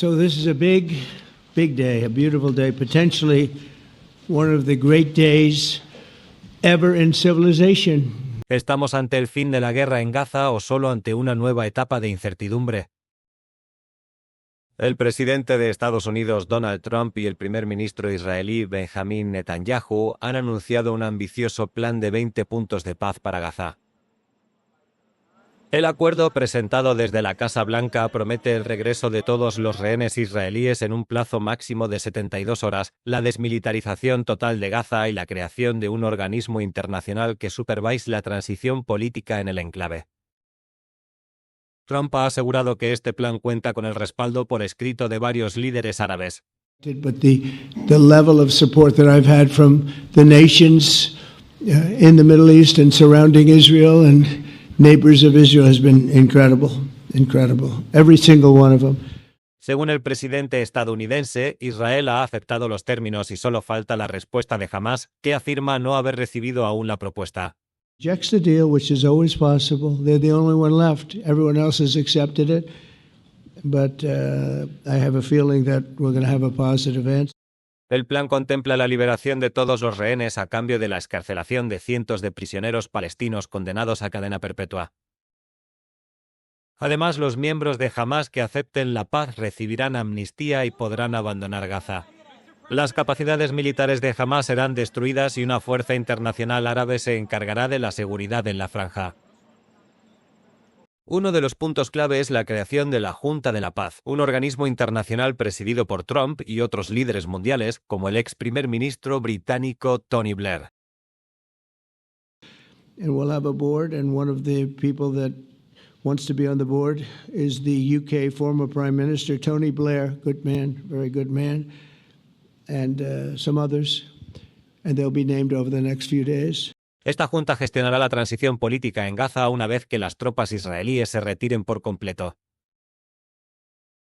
So this is a big, big day, a beautiful day, potentially one of the great days ever in civilization. ¿Estamos ante el fin de la guerra en Gaza o solo ante una nueva etapa de incertidumbre? El presidente de Estados Unidos, Donald Trump, y el primer ministro israelí, Benjamin Netanyahu, han anunciado un ambicioso plan de 20 puntos de paz para Gaza. El acuerdo presentado desde la Casa Blanca promete el regreso de todos los rehenes israelíes en un plazo máximo de 72 horas, la desmilitarización total de Gaza y la creación de un organismo internacional que supervise la transición política en el enclave. Trump ha asegurado que este plan cuenta con el respaldo por escrito de varios líderes árabes. But the level of support that I've had from the nations in the Middle East and surrounding Israel and neighbors of Israel has been incredible, incredible. Every single one of them. Según el presidente estadounidense, Israel ha aceptado los términos y solo falta la respuesta de Hamás, que afirma no haber recibido aún la propuesta. Rejects the deal, which is always possible. They're the only one left. Everyone else has accepted it. But I have a feeling that we're going to have a positive answer. El plan contempla la liberación de todos los rehenes a cambio de la excarcelación de cientos de prisioneros palestinos condenados a cadena perpetua. Además, los miembros de Hamás que acepten la paz recibirán amnistía y podrán abandonar Gaza. Las capacidades militares de Hamás serán destruidas y una fuerza internacional árabe se encargará de la seguridad en la franja. Uno de los puntos clave es la creación de la Junta de la Paz, un organismo internacional presidido por Trump y otros líderes mundiales, como el ex primer ministro británico Tony Blair. And we'll have a board, and one of the people that wants to be on the board is the UK former Prime Minister Tony Blair, good man, very good man, and some others, and they'll be named over the next few days. Esta junta gestionará la transición política en Gaza una vez que las tropas israelíes se retiren por completo.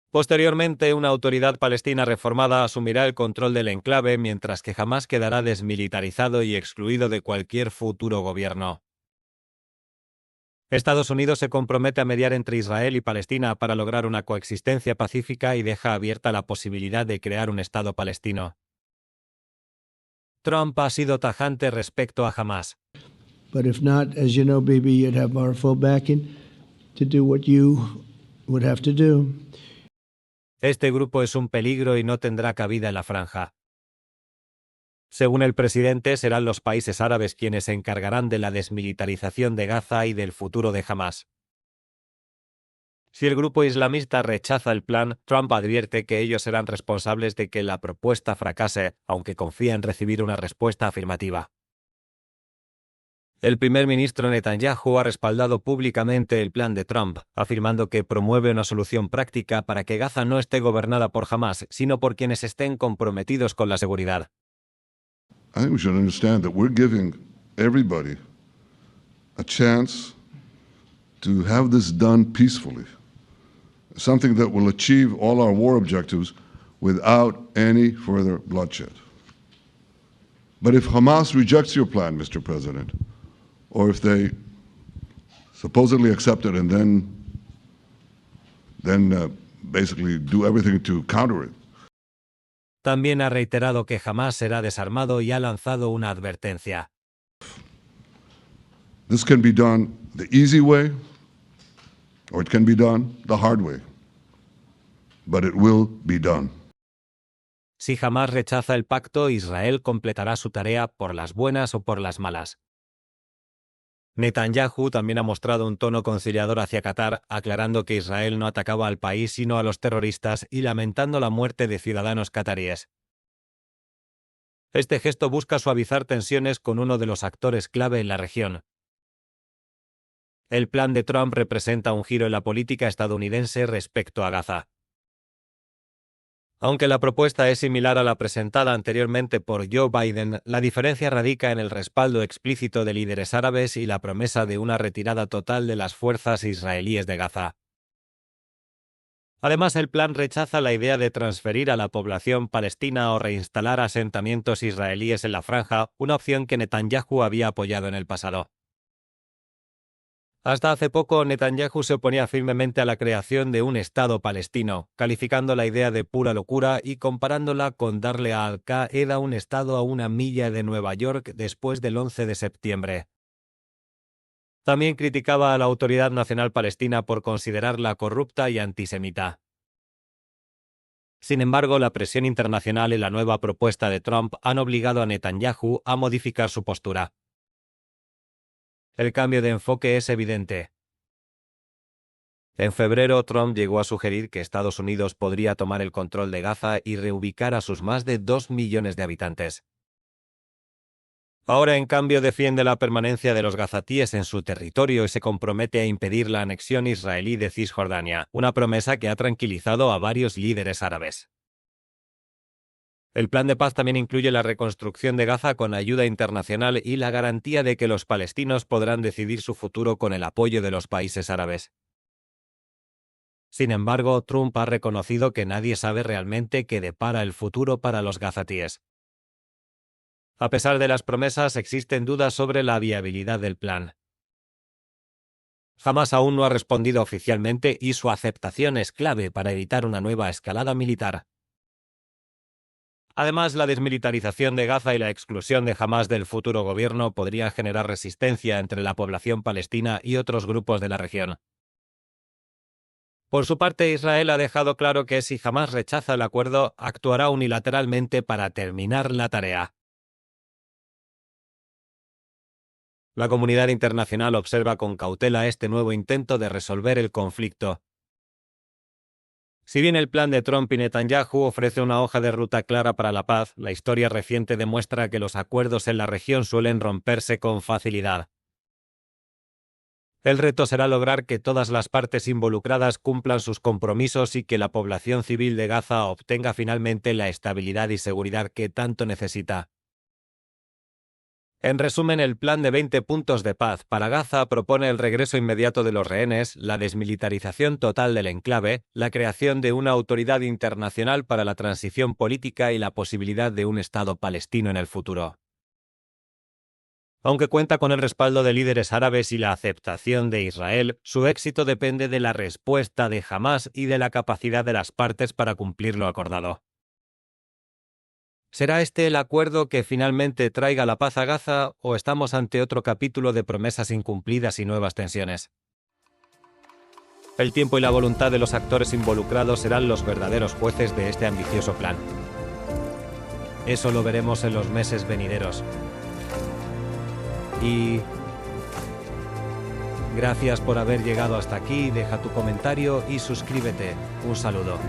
Posteriormente, una autoridad palestina reformada asumirá el control del enclave, mientras que Hamás quedará desmilitarizado y excluido de cualquier futuro gobierno. Estados Unidos se compromete a mediar entre Israel y Palestina para lograr una coexistencia pacífica y deja abierta la posibilidad de crear un Estado palestino. Trump ha sido tajante respecto a Hamás. But if not, as you know, Bibi, you'd have our full backing to do what you would have to do. Este grupo es un peligro y no tendrá cabida en la franja. Según el presidente, serán los países árabes quienes se encargarán de la desmilitarización de Gaza y del futuro de Hamás. Si el grupo islamista rechaza el plan, Trump advierte que ellos serán responsables de que la propuesta fracase, aunque confía en recibir una respuesta afirmativa. El primer ministro Netanyahu ha respaldado públicamente el plan de Trump, afirmando que promueve una solución práctica para que Gaza no esté gobernada por Hamás, sino por quienes estén comprometidos con la seguridad. I think we should understand that we're giving everybody a chance to have this done peacefully. Something that will achieve all our war objectives without any further bloodshed. But if Hamas rejects your plan, Mr. President, or if they supposedly accept it and then basically do everything to counter it. También ha reiterado que Hamás será desarmado y ha lanzado una advertencia. This can be done the easy way, or it can be done the hard way. But it will be done. Si Hamás rechaza el pacto, Israel completará su tarea por las buenas o por las malas. Netanyahu también ha mostrado un tono conciliador hacia Qatar, aclarando que Israel no atacaba al país sino a los terroristas y lamentando la muerte de ciudadanos cataríes. Este gesto busca suavizar tensiones con uno de los actores clave en la región. El plan de Trump representa un giro en la política estadounidense respecto a Gaza. Aunque la propuesta es similar a la presentada anteriormente por Joe Biden, la diferencia radica en el respaldo explícito de líderes árabes y la promesa de una retirada total de las fuerzas israelíes de Gaza. Además, el plan rechaza la idea de transferir a la población palestina o reinstalar asentamientos israelíes en la franja, una opción que Netanyahu había apoyado en el pasado. Hasta hace poco, Netanyahu se oponía firmemente a la creación de un Estado palestino, calificando la idea de pura locura y comparándola con darle a Al-Qaeda un Estado a 1 milla de Nueva York después del 11 de septiembre. También criticaba a la Autoridad Nacional Palestina por considerarla corrupta y antisemita. Sin embargo, la presión internacional y la nueva propuesta de Trump han obligado a Netanyahu a modificar su postura. El cambio de enfoque es evidente. En febrero, Trump llegó a sugerir que Estados Unidos podría tomar el control de Gaza y reubicar a sus más de 2 millones de habitantes. Ahora, en cambio, defiende la permanencia de los gazatíes en su territorio y se compromete a impedir la anexión israelí de Cisjordania, una promesa que ha tranquilizado a varios líderes árabes. El plan de paz también incluye la reconstrucción de Gaza con ayuda internacional y la garantía de que los palestinos podrán decidir su futuro con el apoyo de los países árabes. Sin embargo, Trump ha reconocido que nadie sabe realmente qué depara el futuro para los gazatíes. A pesar de las promesas, existen dudas sobre la viabilidad del plan. Hamás aún no ha respondido oficialmente y su aceptación es clave para evitar una nueva escalada militar. Además, la desmilitarización de Gaza y la exclusión de Hamás del futuro gobierno podría generar resistencia entre la población palestina y otros grupos de la región. Por su parte, Israel ha dejado claro que si Hamás rechaza el acuerdo, actuará unilateralmente para terminar la tarea. La comunidad internacional observa con cautela este nuevo intento de resolver el conflicto. Si bien el plan de Trump y Netanyahu ofrece una hoja de ruta clara para la paz, la historia reciente demuestra que los acuerdos en la región suelen romperse con facilidad. El reto será lograr que todas las partes involucradas cumplan sus compromisos y que la población civil de Gaza obtenga finalmente la estabilidad y seguridad que tanto necesita. En resumen, el plan de 20 puntos de paz para Gaza propone el regreso inmediato de los rehenes, la desmilitarización total del enclave, la creación de una autoridad internacional para la transición política y la posibilidad de un Estado palestino en el futuro. Aunque cuenta con el respaldo de líderes árabes y la aceptación de Israel, su éxito depende de la respuesta de Hamás y de la capacidad de las partes para cumplir lo acordado. ¿Será este el acuerdo que finalmente traiga la paz a Gaza o estamos ante otro capítulo de promesas incumplidas y nuevas tensiones? El tiempo y la voluntad de los actores involucrados serán los verdaderos jueces de este ambicioso plan. Eso lo veremos en los meses venideros. Y gracias por haber llegado hasta aquí, deja tu comentario y suscríbete. Un saludo.